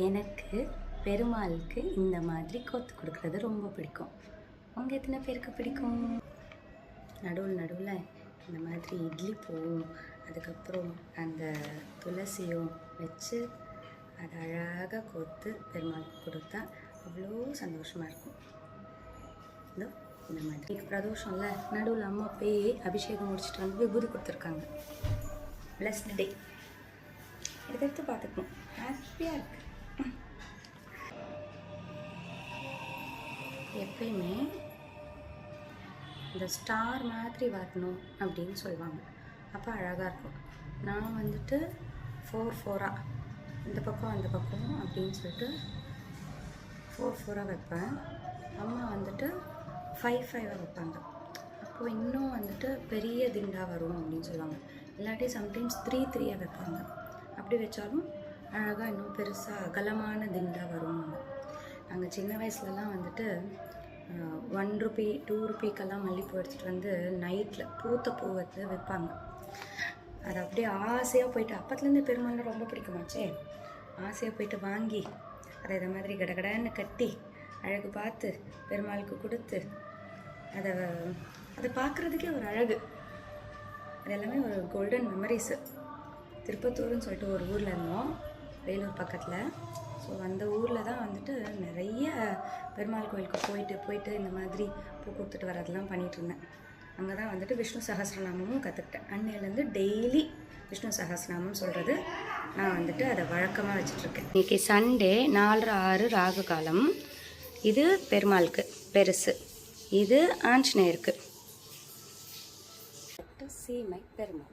எனக்கு பெருமாளுக்கு இந்த மாதிரி கோத்து கொடுக்குறது ரொம்ப பிடிக்கும். உங்கள் எத்தனை பேருக்கு பிடிக்கும்? நடுவில் இந்த மாதிரி இட்லி பூவும் அதுக்கப்புறம் அந்த துளசியும் வச்சு அதை அழகாக கோத்து பெருமாளுக்கு கொடுத்தா அவ்வளோ சந்தோஷமாக இருக்கும். இதோ இந்த மாதிரி பிரதோஷம்ல நடுவில் அம்மா போய் அபிஷேகம் முடிச்சுட்டு வந்து விபூதி கொடுத்துருக்காங்க. பிளஸ்ட் டே எடுத்து பார்த்துக்கணும். ஹாப்பியாக இருக்கு. எப்பயுமே இந்த ஸ்டார் மாதிரி வரணும் அப்படின்னு சொல்லுவாங்க. அப்போ அழகாக இருக்கும். நான் வந்துட்டு 4-4 இந்த பக்கம் அந்த பக்கம் அப்படின்னு சொல்லிட்டு 4-4 வைப்பேன். அம்மா வந்துட்டு 5-5 வைப்பாங்க. அப்போது இன்னும் வந்துட்டு பெரிய திண்டா வரும் அப்படின்னு சொல்லுவாங்க. இல்லாட்டி சம்டைம்ஸ் 3-3 வைப்பாங்க. அப்படி வச்சாலும் அழகாக இன்னும் பெருசாக அகலமான திண்டா வரும். நாங்கள் சின்ன வயசுலலாம் வந்துட்டு 1 ரூபி 2 ரூபிக்கெல்லாம் மல்லிப்பூ எடுத்துகிட்டு வந்து நைட்டில் பூத்த பூ வச்சு வைப்பாங்க. அது அப்படியே ஆசையாக போயிட்டு அப்பத்துலேருந்து பெருமாள் ரொம்ப பிடிக்குமாச்சே, ஆசையாக போயிட்டு வாங்கி அதை இதை மாதிரி கடகடன்னு கட்டி அழகு பார்த்து பெருமாளுக்கு கொடுத்து அதை பார்க்குறதுக்கே ஒரு அழகு. அது எல்லாமே ஒரு கோல்டன் மெமரிஸு. திருப்பத்தூர்னு சொல்லிட்டு ஒரு ஊரில் இருந்தோம், வேலூர் பக்கத்தில். ஸோ அந்த ஊரில் தான் வந்துட்டு நிறைய பெருமாள் கோயிலுக்கு போயிட்டு இந்த மாதிரி பூ கொடுத்துட்டு வரதெல்லாம் பண்ணிகிட்டு இருந்தேன். அங்கே தான் வந்துட்டு விஷ்ணு சஹஸ்ரநாமமும் கற்றுக்கிட்டேன். அன்னையிலேருந்து டெய்லி விஷ்ணு சஹஸ்ரநாமம் சொல்கிறது நான் வந்துட்டு அதை வழக்கமாக வச்சிட்ருக்கேன். இன்றைக்கி சண்டே 4-6 ராகு காலம். இது பெருமாளுக்கு பெருசு, இது ஆஞ்சநேயருக்கு. சீமை பெருமாள்.